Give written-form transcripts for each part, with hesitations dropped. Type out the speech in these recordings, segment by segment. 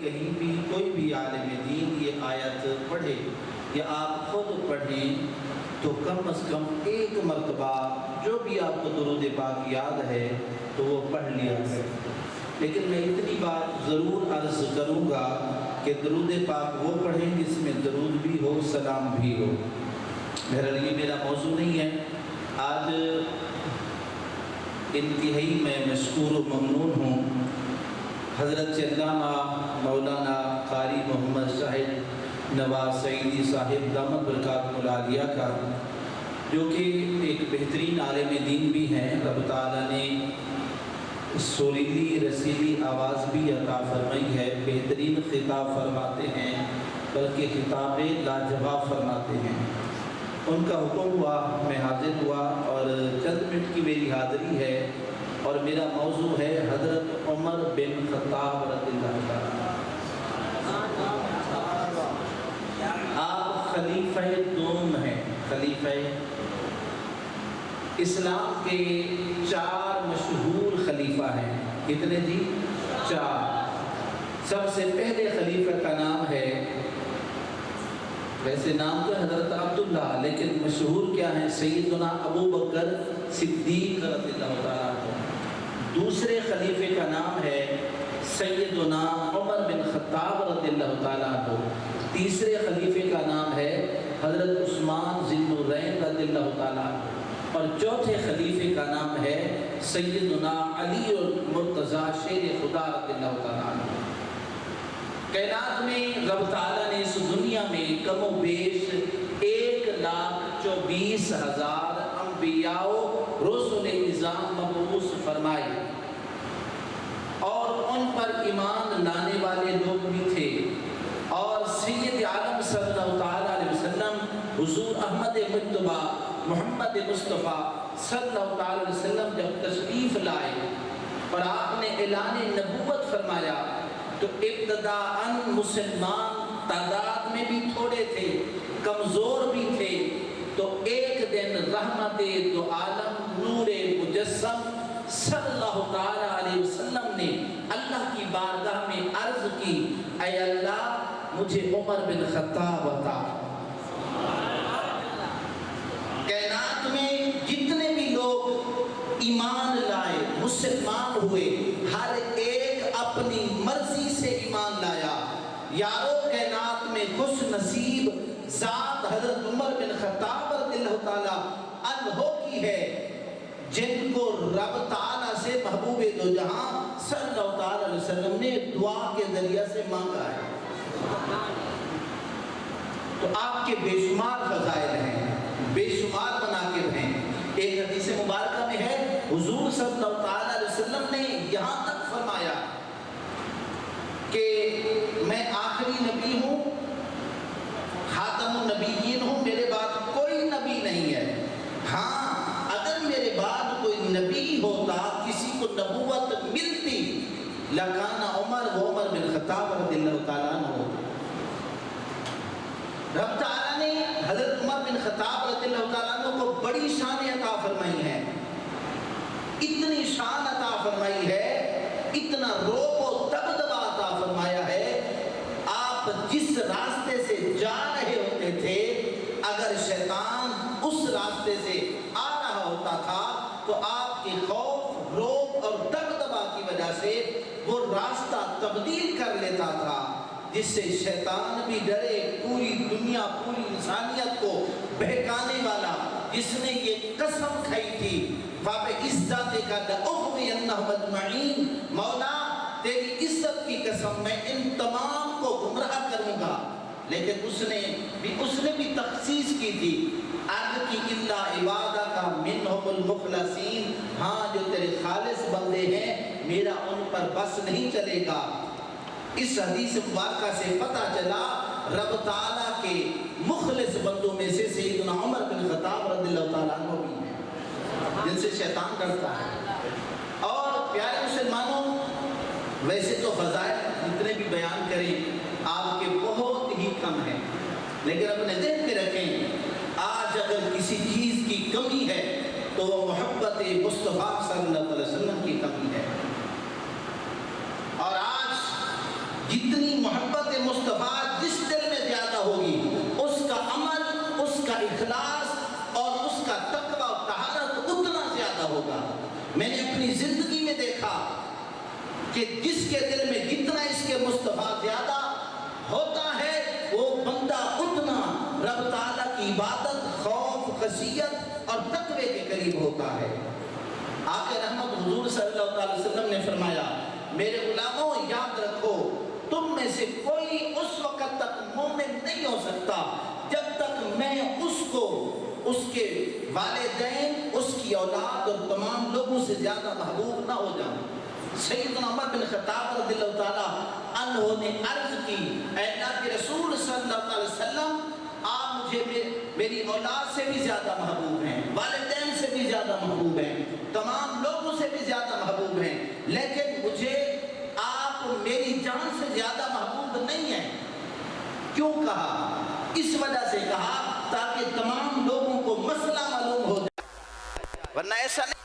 کہیں بھی کوئی بھی عالم دین یہ آیت پڑھے یا آپ خود پڑھیں تو کم از کم ایک مرتبہ جو بھی آپ کو درود پاک یاد ہے تو وہ پڑھ لیا ہے۔ لیکن میں اتنی بات ضرور عرض کروں گا کہ درود پاک وہ پڑھیں جس میں درود بھی ہو، سلام بھی ہو۔ بہرحال یہ میرا موضوع نہیں ہے۔ آج انتہائی میں مشکور و ممنون ہوں حضرت علامہ مولانا قاری محمد صاحب نواز سعیدی صاحب دامت برکاتہ العالیہ کا، جو کہ ایک بہترین عالم دین بھی ہیں۔ رب تعالیٰ نے سریلی رسیلی آواز بھی عطا فرمائی ہے، بہترین خطاب فرماتے ہیں، بلکہ خطاب لاجواب فرماتے ہیں۔ ان کا حکم ہوا، میں حاضر ہوا اور چند منٹ کی میری حاضری ہے، اور میرا موضوع ہے حضرت عمر بن خطاب رضی اللہ عنہ۔ آپ خلیفہ دوم ہیں، خلیفہ اسلام کے 4 مشہور خلیفہ ہیں۔ کتنے جی؟ 4۔ سب سے پہلے خلیفہ کا نام ہے، ویسے نام تو حضرت عبداللہ، لیکن مشہور کیا ہیں؟ سیدنا ابو بکر صدیق رضی اللہ عنہ۔ دوسرے خلیفے کا نام ہے سیدنا عمر بن خطاب رضی اللہ تعالیٰ عنہ۔ تیسرے خلیفے کا نام ہے حضرت عثمان ذی النورین رضی اللہ تعالیٰ عنہ، اور چوتھے خلیفے کا نام ہے سیدنا علی المرتضیٰ شیر خدا رضی اللہ تعالیٰ عنہ۔ کائنات میں رب تعالیٰ نے اس دنیا میں کم و بیش 1,24,000 انبیاء و رسول نظام مبعوث فرمائے، اور ان پر ایمان لانے والے لوگ بھی تھے۔ اور سید عالم صلی اللہ علیہ وسلم حضور احمد مجتبیٰ محمد مصطفیٰ صلی اللہ علیہ وسلم جب تشریف لائے اور آپ نے اعلان نبوت فرمایا تو ابتداءً مسلمان تعداد میں بھی تھوڑے تھے، کمزور بھی تھے۔ تو ایک دن رحمت دو عالم نور مجسم صلی اللہ علیہ وسلم نے اللہ کی بارگاہ میں عرض کی، اے اللہ مجھے عمر بن خطاب عطا۔ کائنات میں جتنے بھی لوگ ایمان لائے، مسلمان ہوئے، ہر ایک اپنی مرضی سے ایمان لایا۔ یارو کائنات میں خوش نصیب ذات حضرت عمر بن خطاب رضی اللہ تعالیٰ عنہ کی ہے، جن کو رب تعالیٰ سے محبوب دو جہاں صلی اللہ علیہ وسلم نے دعا کے ذریعہ سے مانگا ہے۔ تو آپ کے بے شمار فضائل ہیں، بے شمار مناقب ہیں۔ ایک حدیث مبارکہ میں ہے حضور صلی اللہ علیہ وسلم نے یہاں تک فرمایا کہ میں آخری نبی ہوں، خاتم النبیین ہوں، میرے بعد کوئی نبی نہیں ہے۔ ہاں اگر میرے بعد کوئی نبی ہوتا، کسی کو نبوت ملتی، لکان عمر و عمر بن خطاب رضی اللہ تعالیٰ عنہ ہوتا۔ رب تعالیٰ نے حضرت عمر بن خطاب رضی اللہ تعالیٰ عنہ کو بڑی شان عطا فرمائی ہے، اتنی شان عطا فرمائی ہے، اتنا روب و دبدبہ عطا فرمایا ہے۔ آپ جس راستے سے جا رہے ہوتے تھے، اگر شیطان اس راستے سے آ رہا ہوتا تھا تو آپ کے خوف، روب اور دبدبہ کی وجہ سے وہ راستہ تبدیل کر لیتا تھا، جس سے شیطان بھی ڈرے۔ پوری دنیا، پوری انسانیت کو بہکانے والا، جس نے یہ قسم کھائی تھی فَبِعِزَّتِكَ لَأُغْوِيَنَّهُمْ أَجْمَعِينَ، مولا تیری عزت کی قسم میں ان تمام کو گمراہ کروں گا، لیکن اس نے بھی تخصیص کی تھی، عَدْ کی إِلَّا عِبَادَكَ مِنْهُمُ الْمُخْلَصِينَ، ہاں جو تیرے خالص بندے ہیں میرا ان پر بس نہیں چلے گا۔ اس حدیث مبارکہ سے پتہ چلا رب تعالیٰ کے مخلص بندوں میں سے سیدنا عمر بن خطاب رضی اللہ تعالیٰ عنہ بھی ہیں، جن سے شیطان ڈرتا ہے۔ اور پیارے مسلمانوں، ویسے تو فضائل جتنے بھی بیان کریں آپ کے بہت ہی کم ہیں، لیکن اپنے ذہن میں رکھیں، آج اگر کسی چیز کی کمی ہے تو وہ محبت مصطفیٰ صلی اللہ علیہ وسلم کی کمی ہے۔ اور آج جتنی محبت مصطفیٰ جس دل میں زیادہ ہوگی، اس کا عمل، اس کا اخلاص اور اس کا تقوی و طہارت اتنا زیادہ ہوگا۔ میں نے اپنی زندگی میں دیکھا کہ جس کے دل میں جتنا اس کے مصطفیٰ زیادہ ہوتا ہے، وہ بندہ اتنا رب تعالیٰ کی عبادت، خوف، خشیت اور تقوی کے قریب ہوتا ہے۔ آقا رحمت حضور صلی اللہ علیہ وسلم نے فرمایا، میرے غلاموں یاد رکھو، تم میں سے کوئی اس وقت تک مومن نہیں ہو سکتا جب تک میں اس کو، اس کے والدین، اس کی اولاد اور تمام لوگوں سے زیادہ محبوب نہ ہو جاؤں۔ سیدنا عمر بن خطاب رضی اللہ تعالیٰ عنہ نے عرض کی، اے اللہ کے رسول صلی اللہ علیہ وسلم، آپ مجھے میری اولاد سے بھی زیادہ محبوب ہیں، والدین سے بھی زیادہ محبوب ہیں، تمام لوگوں سے بھی زیادہ محبوب ہیں، لیکن مجھے آپ میری جان سے زیادہ محبوب نہیں ہیں۔ کیوں کہا؟ اس وجہ سے کہا تاکہ تمام لوگوں کو مسئلہ معلوم ہو جائے، ورنہ ایسا نہیں۔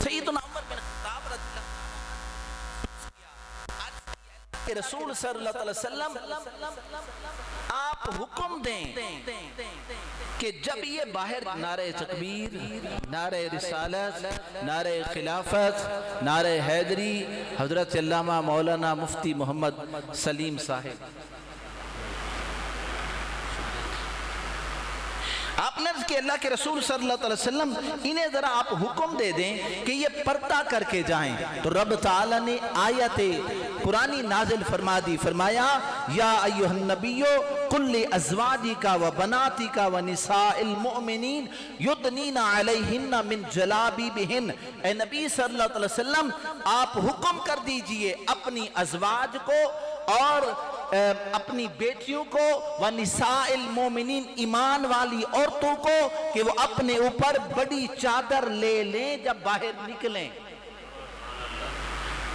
سیدنا عمر بن خطاب رضی اللہ عنہ رسول صلی اللہ علیہ وسلم آپ حکم دیں کہ جب یہ باہر نعرہ تکبیر، نعرہ رسالت، نعرہ خلافت، نعرہ حیدری، حضرت علامہ مولانا مفتی محمد سلیم صاحب آپ نے عرض کہ اللہ کے رسول صلی اللہ علیہ وسلم انہیں ذرا آپ حکم دے دیں کہ یہ پردہ کر کے جائیں. تو رب تعالیٰ نے آیت قرآنی نازل فرما دی. فرمایا یا ایھا النبی قل لازواجک و بناتک و نساء المؤمنین یدنین علیہن من جلابیبہن. اے نبی صلی اللہ علیہ وسلم آپ حکم کر دیجئے اپنی ازواج کو اور اپنی بیٹیوں کو وَنِسَاءِ الْمُؤْمِنِينَ ایمان والی عورتوں کو کہ وہ اپنے اوپر بڑی چادر لے لیں جب باہر نکلیں.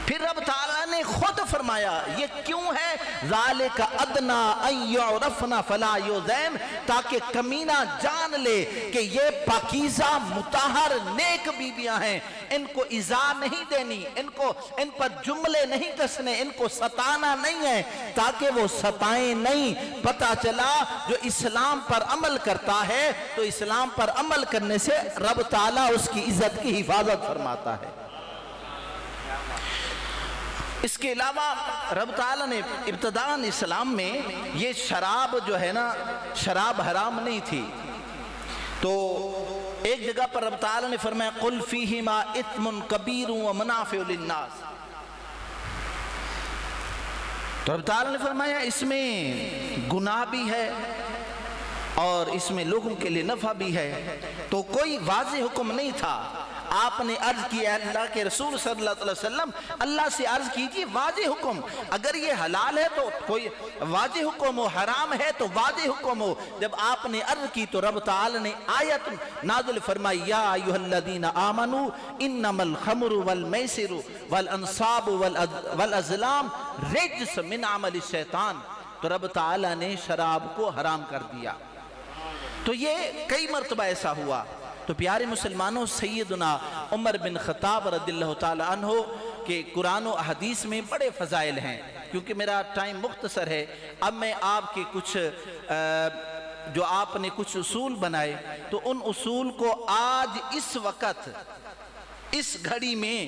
پھر رب تعالیٰ نے خود فرمایا یہ کیوں ہے؟ ذَلِكَ أَدْنَا أَن يُعْرَفْنَ فَلَا يُؤْذَيْنَ، تاکہ کمینہ جان لے کہ یہ پاکیزہ مطہر نیک بیویاں ہیں، ان کو ایذا نہیں دینی، ان پر جملے نہیں کسنے، ان کو ستانا نہیں ہے تاکہ وہ ستائیں نہیں. پتہ چلا جو اسلام پر عمل کرتا ہے تو اسلام پر عمل کرنے سے رب تعالیٰ اس کی عزت کی حفاظت فرماتا ہے. اس کے علاوہ رب تعالیٰ نے ابتداءً اسلام میں یہ شراب جو ہے نا، شراب حرام نہیں تھی. تو ایک جگہ پر رب تعالیٰ نے فرمایا قُلْ فِيهِمَا إِثْمٌ كَبِيرٌ وَمَنَافِعُ لِلنَّاسِ. تو رب تعالیٰ نے فرمایا اس میں گناہ بھی ہے اور اس میں لوگوں کے لیے نفع بھی ہے. تو کوئی واضح حکم نہیں تھا. آپ نے عرض کیا اللہ کے رسول صلی اللہ علیہ وسلم اللہ سے عرض کیجئے واضح حکم، اگر یہ حلال ہے تو کوئی واضح حکم ہو، حرام ہے تو واضح حکم ہو. جب آپ نے عرض کی تو رب تعالی نے آیت نازل فرمائی یا ایھا الذین آمنوا انما الخمر والمیسر والانصاب والازلام رجس من عمل الشیطان. تو رب تعالی نے شراب کو حرام کر دیا. تو یہ کئی مرتبہ ایسا ہوا. تو پیارے مسلمانوں، سیدنا عمر بن خطاب رضی اللہ تعالی عنہ کہ قرآن و حدیث میں بڑے فضائل ہیں. کیونکہ میرا ٹائم مختصر ہے، اب میں آپ کے کچھ جو آپ نے کچھ اصول بنائے تو ان اصول کو آج اس وقت اس گھڑی میں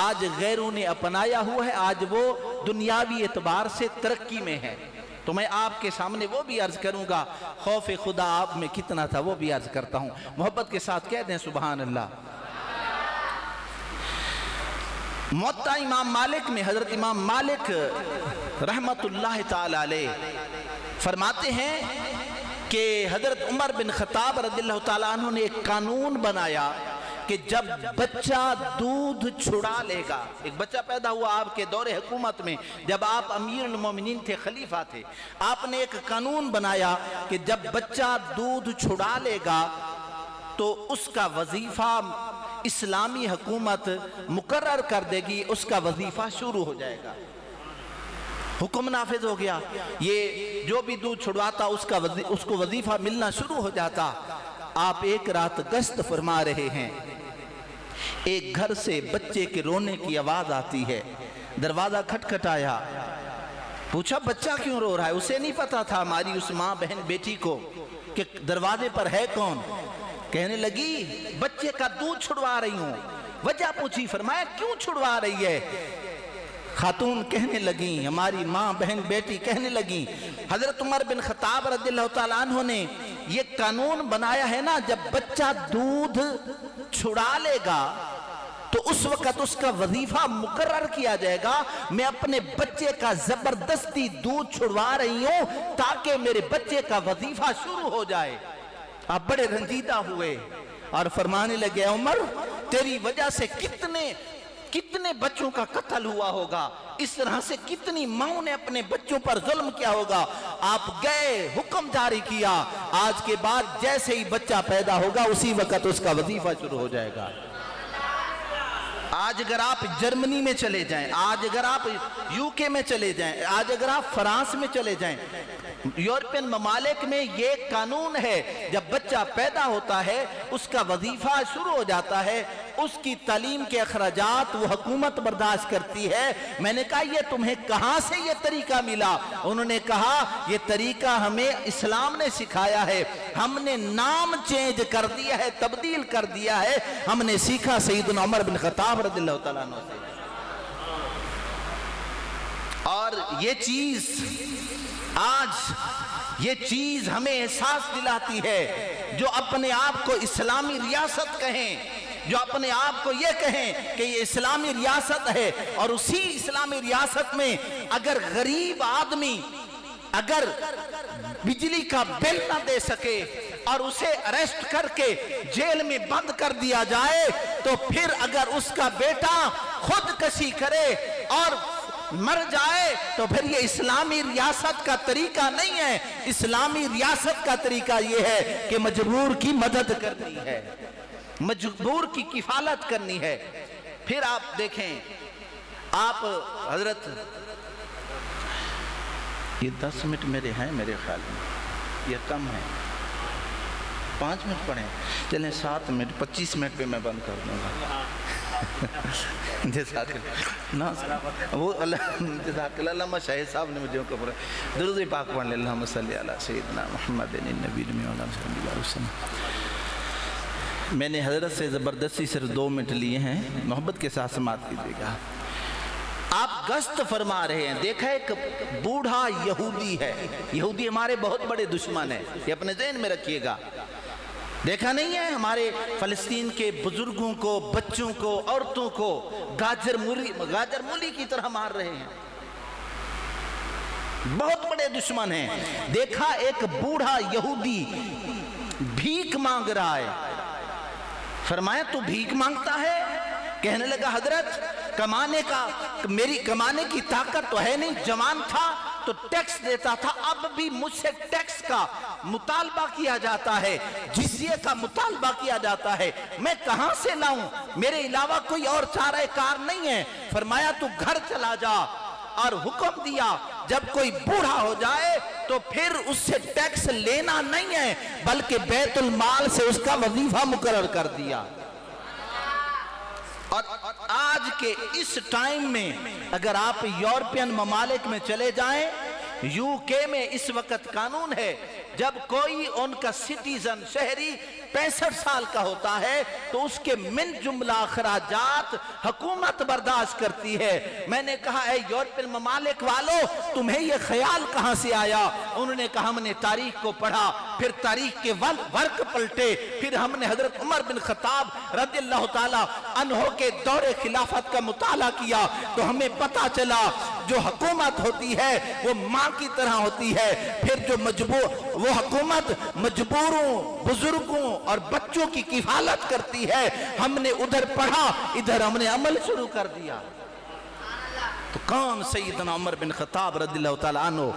آج غیروں نے اپنایا ہوا ہے، آج وہ دنیاوی اعتبار سے ترقی میں ہے. تو میں آپ کے سامنے وہ بھی عرض کروں گا، خوف خدا آپ میں کتنا تھا وہ بھی عرض کرتا ہوں. محبت کے ساتھ کہہ دیں سبحان اللہ. موطا امام مالک میں حضرت امام مالک رحمت اللہ تعالی علیہ فرماتے ہیں کہ حضرت عمر بن خطاب رضی اللہ تعالیٰ عنہ نے ایک قانون بنایا کہ جب بچہ دودھ چھڑا لے گا، ایک بچہ پیدا ہوا آپ کے دور حکومت میں جب آپ امیر المومنین تھے، خلیفہ تھے، آپ نے ایک قانون بنایا کہ جب بچہ دودھ چھڑا لے گا تو اس کا وظیفہ اسلامی حکومت مقرر کر دے گی، اس کا وظیفہ شروع ہو جائے گا. حکم نافذ ہو گیا. یہ جو بھی دودھ چھڑواتا اس کو وظیفہ ملنا شروع ہو جاتا. آپ ایک رات گشت فرما رہے ہیں، ایک گھر سے بچے کے رونے کی آواز آتی ہے. دروازہ کھٹکھٹایا، پوچھا بچہ کیوں رو رہا ہے؟ اسے نہیں پتا تھا ہماری اس ماں بہن بیٹی کو کہ دروازے پر ہے کون. کہنے لگی بچے کا دودھ چھڑوا رہی ہوں. وجہ پوچھی، فرمایا کیوں چھڑوا رہی ہے؟ خاتون کہنے لگیں، ہماری ماں بہن بیٹی کہنے لگیں حضرت عمر بن خطاب رضی اللہ تعالیٰ عنہ نے یہ قانون بنایا ہے نا، جب بچہ دودھ چھڑا لے گا تو اس وقت اس کا وظیفہ مقرر کیا جائے گا. میں اپنے بچے کا زبردستی دودھ چھڑوا رہی ہوں تاکہ میرے بچے کا وظیفہ شروع ہو جائے. آپ بڑے رنجیدہ ہوئے اور فرمانے لگے عمر تیری وجہ سے کتنے بچوں کا قتل ہوا ہوگا، اس طرح سے کتنی ماں نے اپنے بچوں پر ظلم کیا ہوگا. آپ گئے، حکم جاری کیا، آج کے بعد جیسے ہی بچہ پیدا ہوگا اسی وقت اس کا وظیفہ شروع ہو جائے گا. آج اگر آپ جرمنی میں چلے جائیں، آج اگر آپ UK میں چلے جائیں، آج اگر آپ فرانس میں چلے جائیں، یورپین ممالک میں یہ قانون ہے، جب بچہ پیدا ہوتا ہے اس کا وظیفہ شروع ہو جاتا ہے. اس کی تعلیم کے اخراجات وہ حکومت برداشت کرتی ہے. میں نے کہا یہ تمہیں کہاں سے یہ طریقہ ملا؟ انہوں نے کہا یہ طریقہ ہمیں اسلام نے سکھایا ہے، ہم نے نام چینج کر دیا ہے، تبدیل کر دیا ہے، ہم نے سیکھا سیدنا عمر بن خطاب رضی اللہ تعالیٰ عنہ سے. اور یہ چیز آج ہمیں احساس دلاتی ہے جو اپنے آپ کو اسلامی ریاست کہیں، جو اپنے آپ کو یہ کہیں کہ یہ اسلامی ریاست ہے، اور اسی اسلامی ریاست میں اگر غریب آدمی اگر بجلی کا بل نہ دے سکے اور اسے اریسٹ کر کے جیل میں بند کر دیا جائے، تو پھر اگر اس کا بیٹا خودکشی کرے اور مر جائے تو پھر یہ اسلامی ریاست کا طریقہ نہیں ہے۔ اسلامی ریاست کا طریقہ یہ ہے کہ مجبور کی مدد کرنی ہے، مجبور کی کفالت کرنی ہے۔ پھر آپ دیکھیں، آپ حضرت یہ 10 منٹ میرے ہیں، میرے خیال میں یہ کم ہے، 5 منٹ پڑھیں، چلیں 7 منٹ 25 منٹ پہ میں بند کر دوں گا۔ وہ جزاک اللہ علامہ شاہد صاحب نے مجھے کہا درود پاک پڑھ لیں، اللہم صلی علی سیدنا محمد النبی صلی اللہ علیہ وسلم۔ میں نے حضرت سے زبردستی صرف 2 منٹ لیے ہیں، محبت کے ساتھ سماعت کیجیے گا۔ آپ گشت فرما رہے ہیں، دیکھا ایک بوڑھا یہودی ہے، یہودی ہمارے بہت بڑے دشمن ہیں، یہ اپنے ذہن میں رکھیے گا۔ دیکھا نہیں ہے ہمارے فلسطین کے بزرگوں کو، بچوں کو، عورتوں کو گاجر مولی کی طرح مار رہے ہیں، بہت بڑے دشمن ہیں۔ دیکھا ایک بوڑھا یہودی بھیک مانگ رہا ہے، فرمایا تو بھیک مانگتا ہے؟ کہنے لگا حضرت میری کمانے کی طاقت تو ہے نہیں، جوان تھا تو ٹیکس دیتا تھا، اب بھی مجھ سے ٹیکس کا مطالبہ کیا جاتا ہے، جزیے کا مطالبہ کیا جاتا ہے، میں کہاں سے لاؤں؟ میرے علاوہ کوئی اور چارہ کار نہیں ہے۔ فرمایا تو گھر چلا جا، اور حکم دیا جب کوئی بوڑھا ہو جائے تو پھر اس سے ٹیکس لینا نہیں ہے، بلکہ بیت المال سے اس کا وظیفہ مقرر کر دیا۔ اور آج کے اس ٹائم میں اگر آپ یورپین ممالک میں چلے جائیں، UK میں اس وقت قانون ہے، جب کوئی ان کا سٹیزن شہری 65 سال کا ہوتا ہے تو اس کے من جملہ اخراجات حکومت برداشت کرتی ہے۔ میں نے کہا اے یورپین ممالک والو، تمہیں یہ خیال کہاں سے آیا؟ انہوں نے کہا ہم نے تاریخ کو پڑھا، پھر تاریخ کے ورق پلٹے، پھر ہم نے حضرت عمر بن خطاب رضی اللہ تعالیٰ عنہ کے دور خلافت کا مطالعہ کیا تو ہمیں پتہ چلا جو حکومت ہوتی ہے وہ ماں کی طرح ہوتی ہے، پھر جو وہ حکومت مجبوروں، بزرگوں اور بچوں کی کفالت کرتی ہے۔ ہم نے ادھر پڑھا، ادھر ہم نے عمل شروع کر دیا۔ تو کون سیدنا عمر بن خطاب رضی اللہ تعالیٰ عنہ؟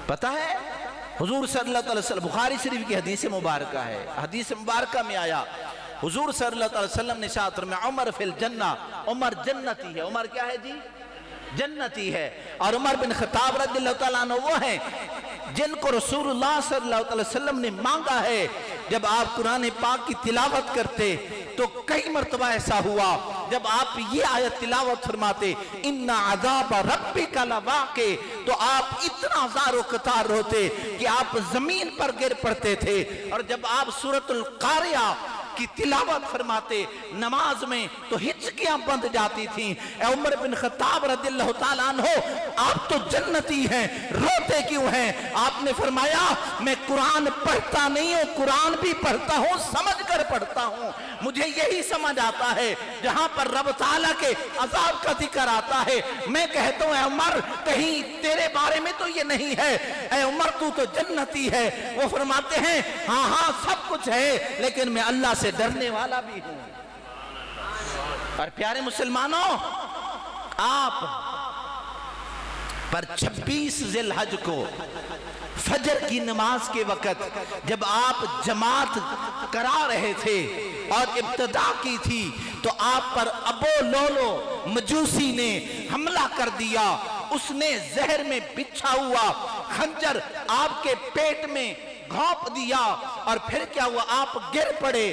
پتہ ہے حضور صلی اللہ علیہ وسلم، بخاری شریف کی حدیث مبارکہ ہے، حدیث مبارکہ میں آیا حضور صلی اللہ علیہ وسلم نے ارشاد فرمایا عمر فی الجنہ، عمر جنتی ہے۔ عمر کیا ہے جی؟ جنتی ہے۔ اور عمر بن خطاب رضی اللہ تعالیٰ عنہ وہ ہیں جن کو رسول اللہ صلی اللہ علیہ وسلم نے مانگا ہے۔ جب آپ قرآن پاک کی تلاوت کرتے تو کئی مرتبہ ایسا ہوا جب آپ یہ آیت تلاوت فرماتے اِنَّ عَذَابَ رَبِّكَ لَوَاقِعٌ، تو آپ اتنا زار و قطار ہوتے کہ آپ زمین پر گر پڑتے تھے۔ اور جب آپ سورۃ القاریہ کی تلاوت فرماتے نماز میں تو ہچکیاں بند جاتی تھیں۔ اے عمر بن خطاب رضی اللہ تعالیٰ عنہ، آپ تو جنتی ہیں، روتے کیوں ہیں؟ آپ نے فرمایا میں قرآن پڑھتا نہیں ہوں، قرآن بھی پڑھتا ہوں، سمجھ کر پڑھتا ہوں۔ مجھے یہی سمجھ آتا ہے جہاں پر رب تعالیٰ کے عذاب کا ذکر آتا ہے میں کہتا ہوں اے عمر کہیں تیرے بارے میں تو یہ نہیں ہے، اے عمر تو جنتی ہے۔ وہ فرماتے ہیں ہاں ہاں سب کچھ ہے، لیکن میں اللہ سے ڈرنے والا بھی ہوں۔ اور پیارے مسلمانوں، آپ پر 26 ذی الحج کو فجر کی نماز کے وقت جب آپ جماعت کرا رہے تھے اور ابتدا کی تھی تو آپ پر ابو لولو مجوسی نے حملہ کر دیا۔ اس نے زہر میں بچھا ہوا خنجر آپ کے پیٹ میں گھونپ دیا، اور پھر کیا ہوا؟ آپ گر پڑے